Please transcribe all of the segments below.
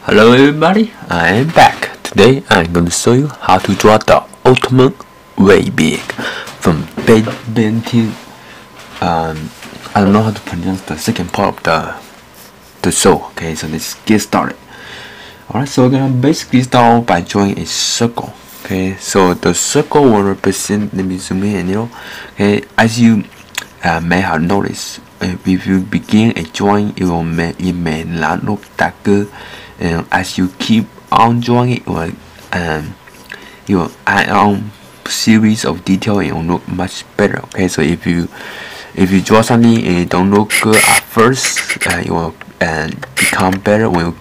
Hello everybody, I am back. Today I'm going to show you how to draw the ultimate way big from painting. I don't know how to pronounce the second part of the show. Okay, so let's get started. Alright, so we're gonna basically start by drawing a circle. Okay, so the circle will represent, let me zoom in, okay, as you may have noticed, if you begin a drawing, it may not look that good, and as you keep on drawing it will add on series of detail and it will look much better. Okay, so if you draw something and it don't look good at first, it will become better when you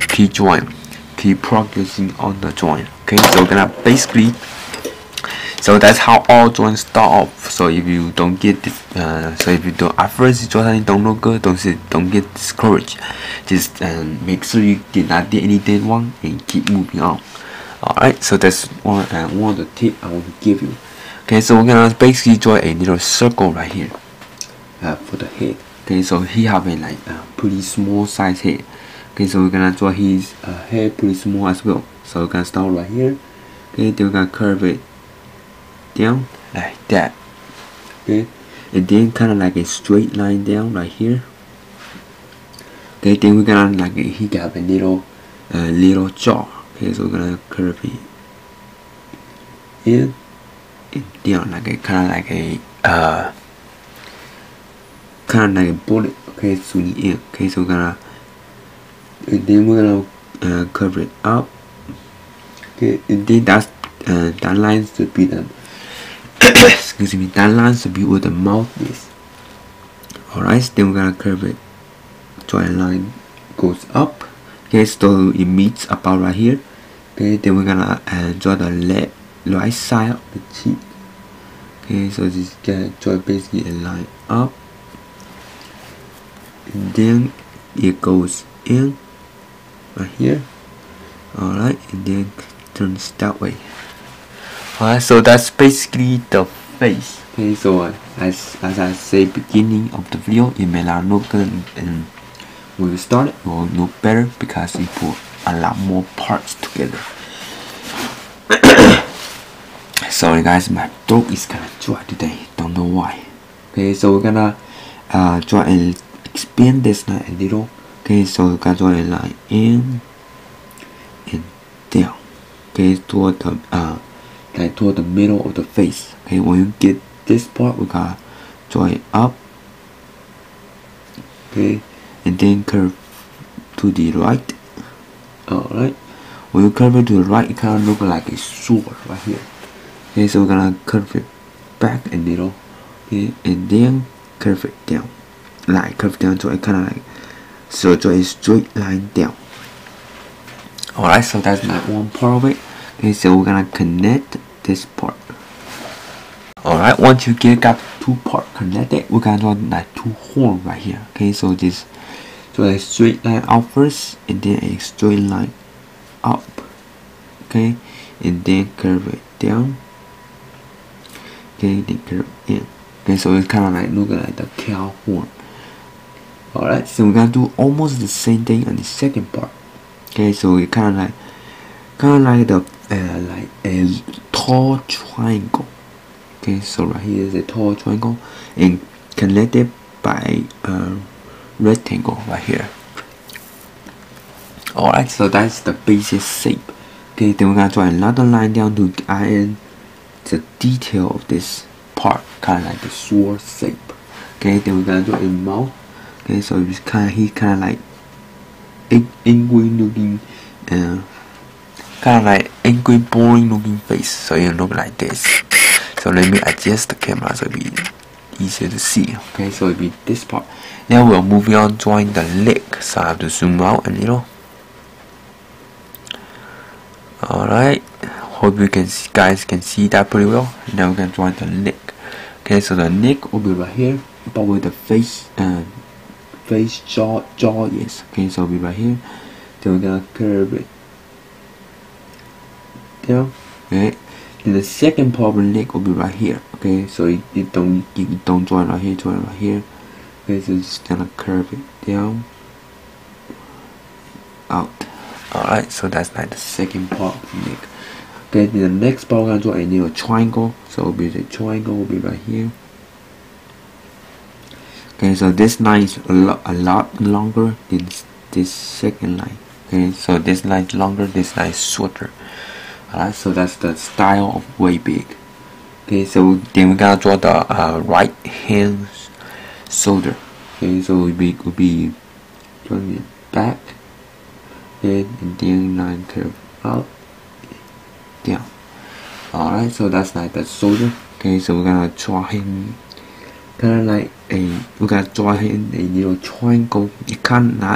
keep drawing, keep progressing on the drawing. Okay, so we're gonna basically, so that's how all drawings start off. So if you don't get this, so if you don't at first you draw something don't look good, don't get discouraged. Just make sure you did not do anything wrong and keep moving on. Alright, so that's one of the tips I want to give you. Okay, so we're gonna basically draw a little circle right here for the head. Okay, so he have a pretty small size head. Okay, so we're gonna draw his head pretty small as well. So we're gonna start right here. Okay, then we're gonna curve it down like that. Okay, and then kind of like a straight line down right here. Okay, then we're gonna he got a little jaw. Okay, so we're gonna curve it in and down like a kind of like a bullet. Okay, swinging in. Okay, so and then we're gonna curve it up. Okay, and then that line should be the excuse me, that line should be where the mouth is. Alright, so then we're gonna curve it, draw a line goes up. Okay, so it meets about right here. Okay, then we're gonna draw the right side of the cheek. Okay, so just draw basically a line up, and then it goes in right here. Alright, and then turns that way. Alright, so that's basically the face. Okay, so as I say beginning of the video, it may not look good, and when we start it will look better because we put a lot more parts together. Sorry guys, my throat is kinda dry today, don't know why. Okay, so we're gonna draw and expand this line a little. Okay, so we're gonna draw a line in and down. Okay, toward the middle of the face. Okay, when you get this part, we gotta draw it up. Okay, and then curve to the right. Alright, when you curve it to the right, it kind of look like a sword right here. Okay, so we're gonna curve it back a little. Okay, and then curve it down, curve down to it kind of like, so draw a straight line down. Alright, so that's not one part of it. Okay, so we're gonna connect this part. Alright, once you got two parts connected, we're gonna draw like two horns right here. Okay, so just draw a straight line out first, and then a straight line up. Okay, and then curve it down. Okay, then curve in. Okay, so it's kind of like looking like the cow horn. Alright, so we're gonna do almost the same thing on the second part. Okay, so it kind of like the like a tall triangle. Okay, so right here is a tall triangle and connected by a rectangle right here. Alright, so that's the basic shape. Okay, then we're gonna draw another line down to add in the detail of this part, kind of like the sword shape. Okay, then we're gonna draw a mouth. Okay, so he's kind of like angry looking, kind of like angry, boring looking face. So it look like this. So let me adjust the camera so it'll be easier to see. Okay, so it'll be this part. Now we're moving on drawing the leg. So I have to zoom out a little. Alright, hope you guys can see that pretty well. Now we're gonna draw the neck. Okay, so the neck will be right here, but with the face jaw is. Okay, so it'll be right here. Then we're gonna curve it down. Okay, then the second part of the neck will be right here. Okay, so you don't draw it right here, draw it right here. Okay, so just gonna curve it down, out. Alright, so that's like the second part of the neck. Okay, the next part we're gonna draw a little triangle. So the triangle will be right here. Okay, so this line is a lot longer than this second line. Okay, so this line is longer, this line is shorter. Alright, so that's the style of way big. Okay, so then we're gonna draw the right hand shoulder. Okay, so we'll be drawing it back, and then line curve out, down. Alright, so that's like the shoulder. Okay, so we're gonna draw him we're gonna draw him a little triangle. It kind of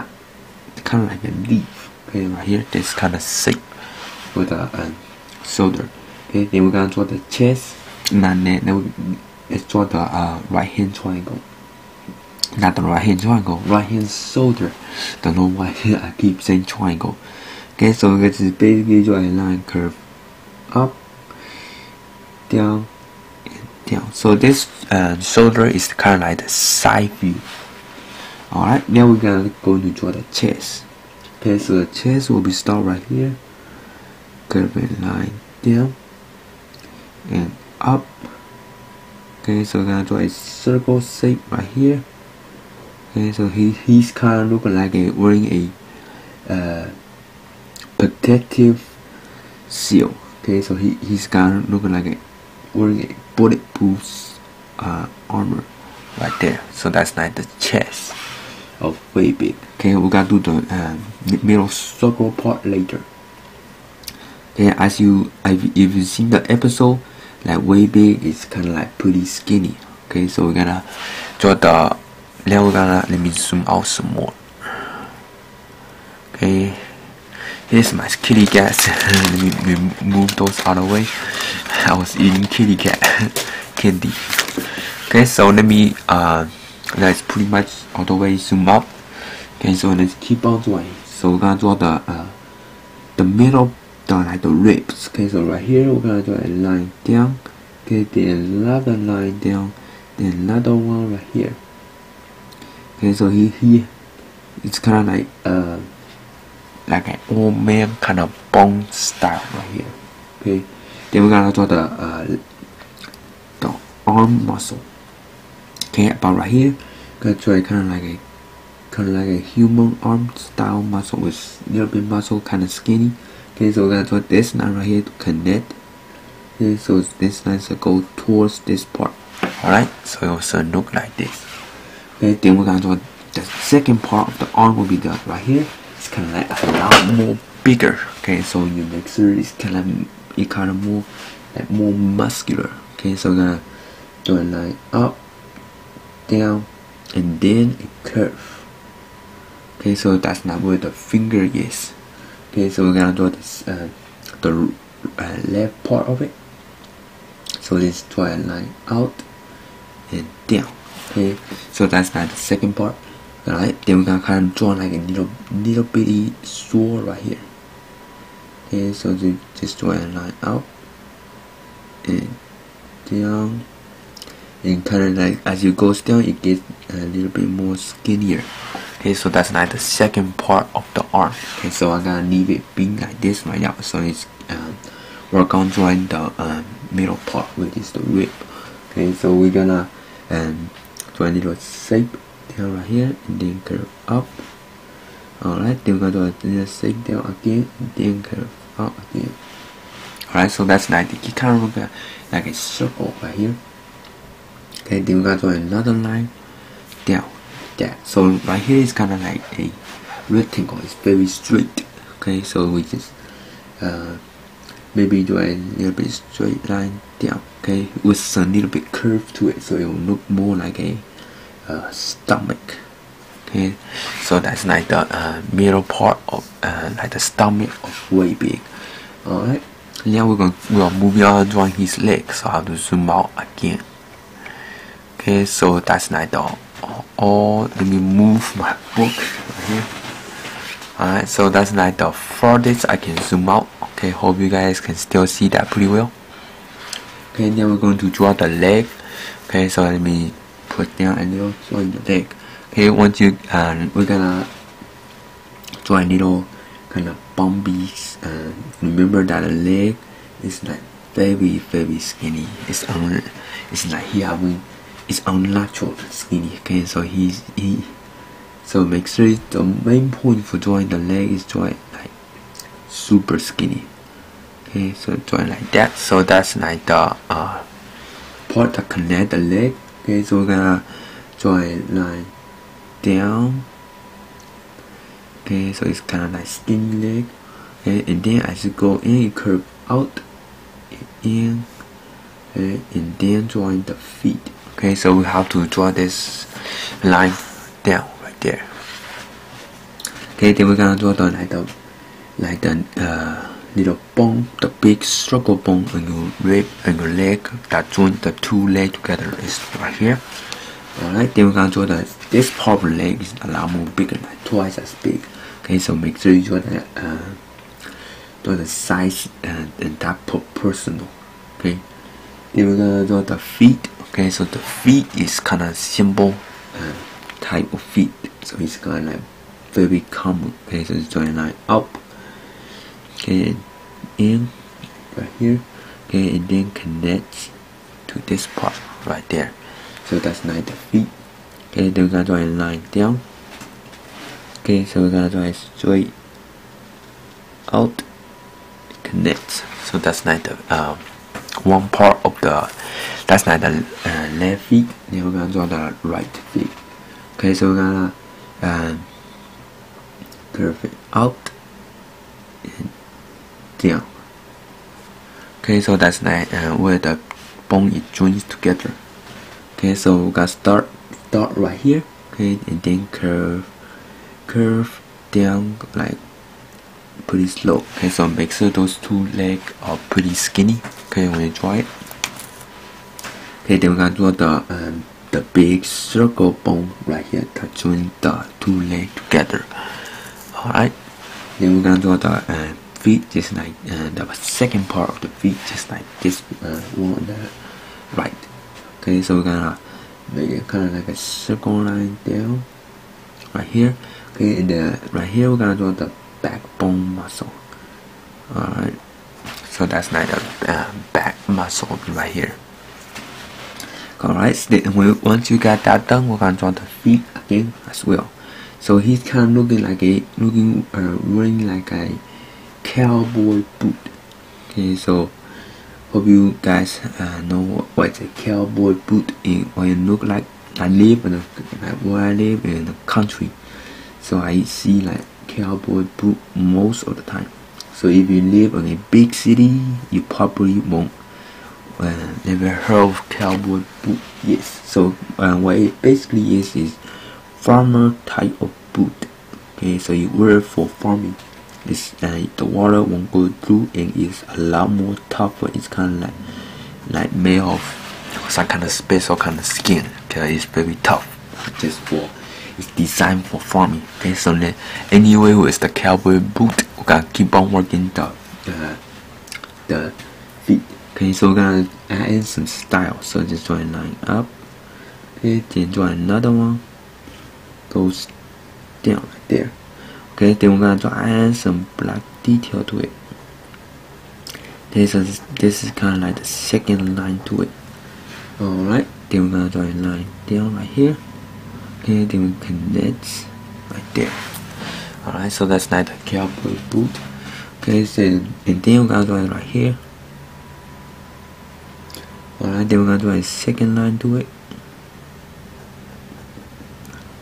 like a leaf. Okay, right here, this kind of shape for the shoulder. Okay, then we're gonna draw the chest. Let's draw the right hand triangle. Not the right hand triangle, right hand shoulder. Don't know why I keep saying triangle. Okay, so this is basically draw a line curve up, down, and down. So this shoulder is kind of like the side view. Alright, now we're gonna go to draw the chest. Okay, so the chest will be start right here, curve a line down and up. Okay, so we're gonna draw a circle shape right here. Okay, so he's kind of looking like wearing a protective shield. Okay, so he's kind of looking like wearing a bulletproof armor right there. So that's like the chest of way big. Okay, we gotta do the middle circle part later. Okay, if you've seen the episode, like way big is kind of like pretty skinny. Okay, so we're gonna draw the. Now we're gonna let me zoom out some more. Okay, here's my kitty cats. Let me move those out of the way. I was eating kitty cat candy. Okay, so let me that's pretty much all the way zoom up. Okay, so let's keep on drawing. So we're gonna draw the middle, like the ribs. Okay, so right here we're gonna draw a line down. Okay, then another line down, then another one right here. Okay, so it's kind of like an old man kind of bone style right here. Okay, then we're gonna draw the arm muscle. Okay, about right here, gonna draw kind of like a human arm style muscle with little bit muscle, kind of skinny. Okay, so we're gonna draw this line right here to connect. Okay, so this line should go towards this part. Alright, so it will look like this. Okay, then we're gonna draw the second part of the arm will be the right here. It's kind of like a lot more bigger. Okay, so you make sure it's kind of more like more muscular. Okay, so we're gonna do a line up, down, and then a curve. Okay, so that's not where the finger is. Okay, so we're gonna draw this the left part of it. So let's draw a line out and down. Okay, so that's like the second part. Alright, then we're gonna kind of draw like a little bitty sword right here. Okay, so just draw a line out and down, and kind of like as it goes down, it gets a little bit more skinnier. Okay, so that's like the second part of the arm. Okay, so I'm gonna leave it being like this right now. So let's work on drawing the middle part, which is the rib. Okay, so we're gonna draw a little shape down right here and then curve up. Alright, then we're gonna do a little shape down again and then curve up again. Alright, so that's like it kind of look like a circle right here. Okay, then we're gonna draw another line down. Yeah, so right here is kind of like a rectangle. It's very straight. Okay, so we just maybe do a little bit straight line down. Okay, with a little bit curve to it, so it will look more like a stomach. Okay, so that's like the middle part of like the stomach of way big. Alright, now we're moving on drawing his legs. So I have to zoom out again. Okay, so that's like the let me move my book right here. Alright, so that's like the farthest I can zoom out. Okay, hope you guys can still see that pretty well. Okay, now we're going to draw the leg. Okay, so let me put down a little drawing the leg. Okay, once you we're gonna draw a little kind of bumpy. Remember that the leg is like very skinny. It's like he having it's unnatural skinny. Okay, so so make sure the main point for drawing the leg is drawing like super skinny. Okay, so drawing like that. So that's like the part that connect the leg. Okay, so we're gonna draw a line down. Okay, so it's kind of like skinny leg. Okay, and then as you go in, it curve out in. Okay, and then drawing the feet. Okay, so we have to draw this line down right there. Okay, then we're gonna draw the little bone, the big circle bone on your rib and your leg that join the two legs together is right here. Alright, then we're gonna draw this part of the leg is a lot more bigger, like twice as big. Okay, so make sure you draw the size and that proportional. Okay, then we're gonna draw the feet. Okay, so the feet is kind of simple type of feet, so it's kind of like very common. Okay, so it's drawing line up. Okay, in right here. Okay, and then connect to this part right there. So that's like the feet. Okay, then we're gonna draw a line down. Okay, so we're gonna draw it straight out, connect. So that's like the one part of the. That's like the left feet. Then we're gonna draw the right feet. Okay, so we're gonna curve it out and down. Okay, so that's like where the bone is joins together. Okay, so we gotta start right here. Okay, and then curve down like pretty slow. Okay, so make sure those two legs are pretty skinny. Okay, when you draw it. Okay, then we're gonna draw the big circle bone right here that joins the two legs together. Alright, then we're gonna draw the feet just like the second part of the feet, just like this one on the right. Okay, so we're gonna make it kind of like a circle line down right here. Okay, and right here we're gonna draw the backbone muscle. Alright, so that's like the back muscle right here. Alright, so once you got that done, we're gonna draw the feet again as well. So he's kind of looking like wearing like a cowboy boot. Okay, so hope you guys know what a cowboy boot is. What it look like. I live in where I live in the country, so I see like cowboy boot most of the time. So if you live in a big city, you probably won't never heard of cowboy boot. Yes, so what it basically is farmer type of boot. Okay, so you wear it for farming. This the water won't go through and it's a lot more tougher. It's kind of like made of some kind of special kind of skin. Okay, it's very tough. It's designed for farming. Okay, so then anyway with the cowboy boot, we're gonna keep on working the feet. Okay, so we're gonna add in some style. So just draw a line up. Okay, then draw another one. Goes down right there. Okay, then we're gonna add some black detail to it. This is kind of like the second line to it. Alright, then we're gonna draw a line down right here. Okay, then we connect right there. Alright, so that's like the cowboy boot. Okay, so and then we're gonna draw it right here. Alright, then we're gonna draw a second line to it.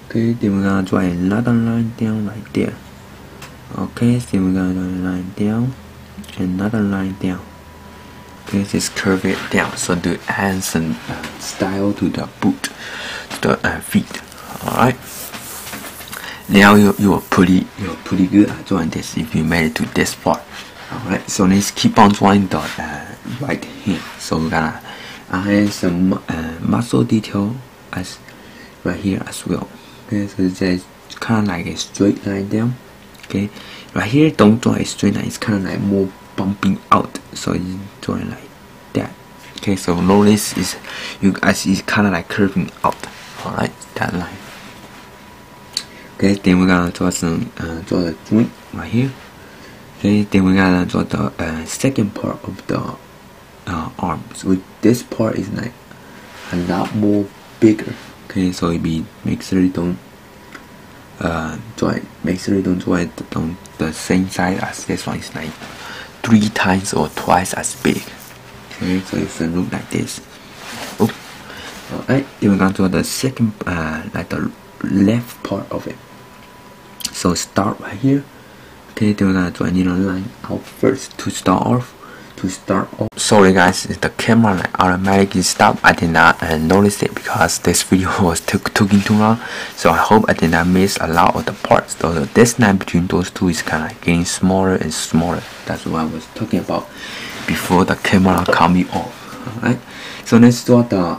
Okay, then we're gonna draw another line down right there. Okay, then we're gonna draw a line down, another line down. Okay, just curve it down so to add some style to the boot, to the feet. Alright. Now you are pretty good at drawing this if you made it to this part. Alright, so let's keep on drawing the right hand. So we're gonna add some muscle detail as right here as well. Okay, so it's just kind of like a straight line down. Okay, right here don't draw a straight line. It's kind of like more bumping out. So you draw it like that. Okay, so notice is you guys is kind of like curving out. All right, that line. Okay, then we're gonna draw some draw the joint right here. Okay, then we gotta draw the second part of the arm. So this part is like a lot more bigger. Okay, so it be make sure you don't draw it on the same size as this one. Is like 3 times or twice as big. Okay, so it should look like this. Oops. Alright, then we're gonna draw the second like the left part of it. So start right here. Okay, then we're gonna draw a line out first to start off. Sorry guys, the camera like automatically stopped. I did not notice it because this video was taking too long. So I hope I did not miss a lot of the parts. So the distance between those two is kind of like getting smaller and smaller. That's what I was talking about before the camera cut me off. Alright, so let's draw the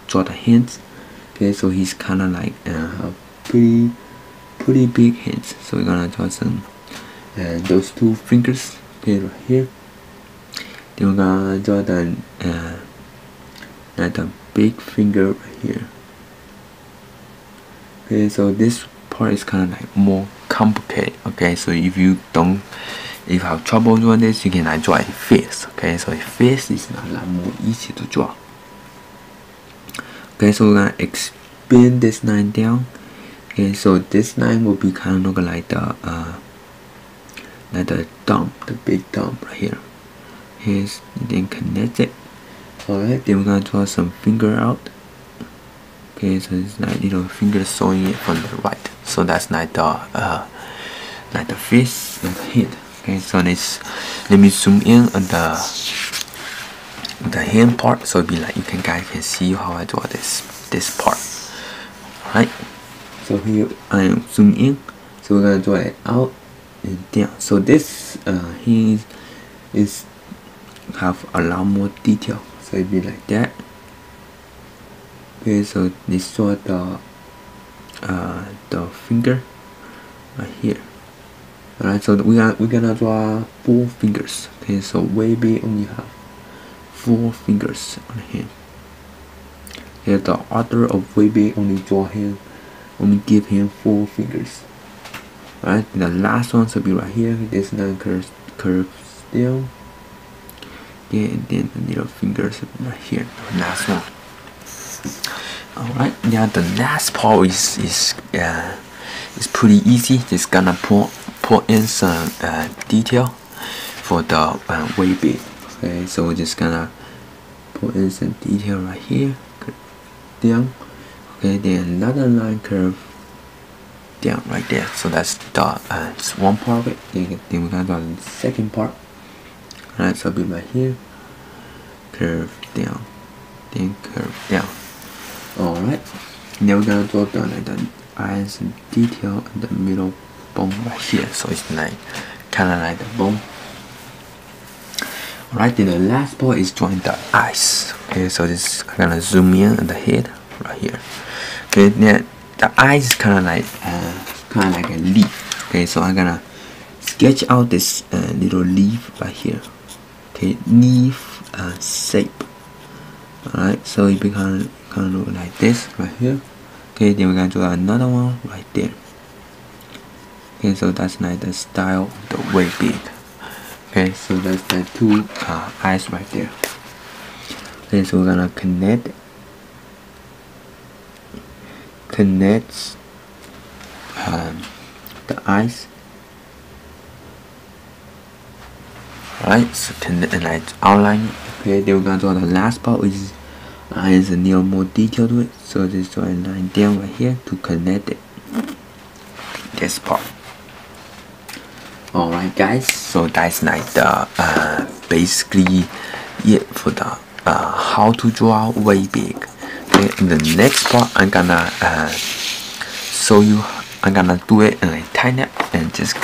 draw the hands. Okay, so he's kind of like pretty big hands. So we're gonna draw some those 2 fingers. Okay, right here. Then we're gonna draw the like the big finger right here. Okay, so this part is kind of like more complicated. Okay, so if you have trouble drawing this, you can like draw a face. Okay, so a face is a lot more easy to draw. Okay, so we're gonna expand this line down. Okay, so this line will be kind of looking like the thumb, the big thumb right here. Here's, then connect it. Alright, then we're gonna draw some finger out. Okay, so it's like little finger showing it from the right. So that's like the face and the head. Okay, so let me zoom in on the hand part, so it'll be like guys can see how I draw this part. Alright, so here I am zoom in. So we're gonna draw it out and down. So this hand is have a lot more detail. So it'd be like that. Okay, so let's draw the finger right here. Alright, so we're gonna draw 4 fingers. Okay, so Weibi only have 4 fingers on him. Okay, the author of Weibi only give him 4 fingers. Alright, the last one should be right here. This line curves down. Yeah, and then the little fingers right here. The last one. Alright, now the last part is pretty easy. Just gonna put in some detail for the Weibi. Okay, so we're just gonna put in some detail right here, down. Okay, then another line curve down right there. So that's the one part of it. Then we're gonna draw the second part. Alright, so it'll be right here, curve down, then curve down. Alright, now we're gonna draw down like the eyes and detail in the middle bone right here. So it's like kinda like the bone. Alright, then the last part is drawing the eyes. Okay, so this I'm gonna zoom in on the head right here. Okay, now the eyes is kinda like a leaf. Okay, so I'm gonna sketch out this little leaf right here. Okay, leaf shape. Alright, so it becomes kind of look like this right here. Okay, then we're gonna draw another one right there. Okay, so that's like the style of the Weibi. Okay, so that's the 2 eyes right there. Okay, so we're gonna connect the eyes. Alright, so connect and like outline. Okay, then we're gonna draw the last part, which is a little more detail to it. So just draw a line down right here to connect it. This part. Alright guys, so that's like the basically it for the how to draw Weibi. Okay, in the next part I'm gonna show you. I'm gonna do it in a tight and just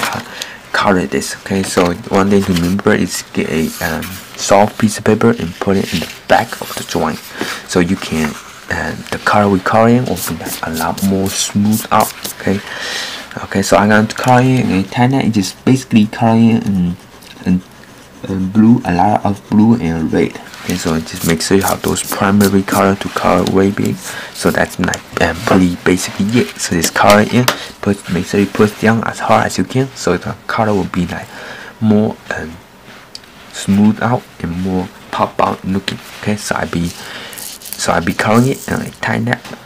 color this. Okay, so one thing to remember is get a soft piece of paper and put it in the back of the drawing, so you can the color we coloring will be like a lot more smooth out. Okay, so I'm gonna color it in a tight, just basically coloring and blue, a lot of blue and red. Okay, so just make sure you have those primary color to color way big. So that's like pretty basically it. So just color in, make sure you push down as hard as you can, so the color will be like more smooth out and more pop out looking. Okay, so I be coloring it and I tighten that.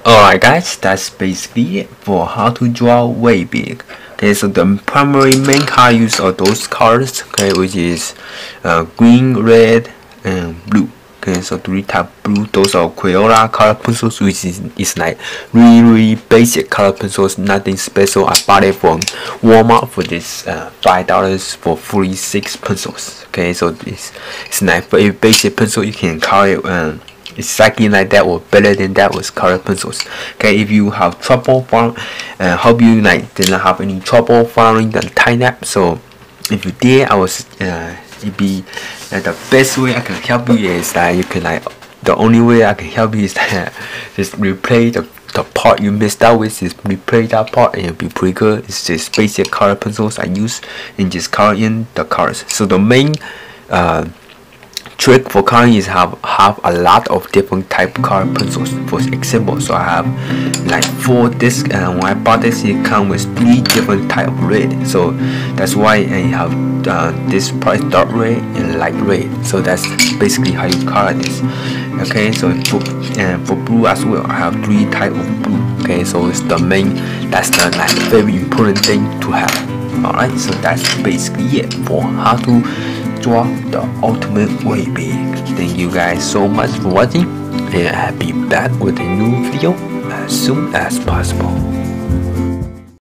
Alright guys, that's basically it for how to draw way big. Okay, so the primary main color use of those colors, okay, which is green, red, and blue. Okay, so 3 type blue, those are Crayola color pencils, which is like really basic color pencils, nothing special. I bought it from Walmart for this $5 for 46 pencils. Okay, so it's like very basic pencil. You can color it exactly like that or better than that with color pencils. Okay, if you have trouble hope you like didn't have any trouble following the time lapse. So if you did, I was it'd be the best way I can help you is that you can the only way I can help you is that just replay the part you missed out with, is replay that part and it'll be pretty good. It's just basic color pencils I use and just color in the colors. So the main trick for coloring is have a lot of different type of color pencils. For example, so I have like 4 discs, and when I bought this, it comes with 3 different type of red. So that's why I have this part is dark red and light red. So that's basically how you color this. Okay, so for blue as well, I have 3 type of blue. Okay, so it's the main, that's the very important thing to have. Alright, so that's basically it for how to draw the ultimate wavy. Thank you guys so much for watching, and I'll be back with a new video as soon as possible.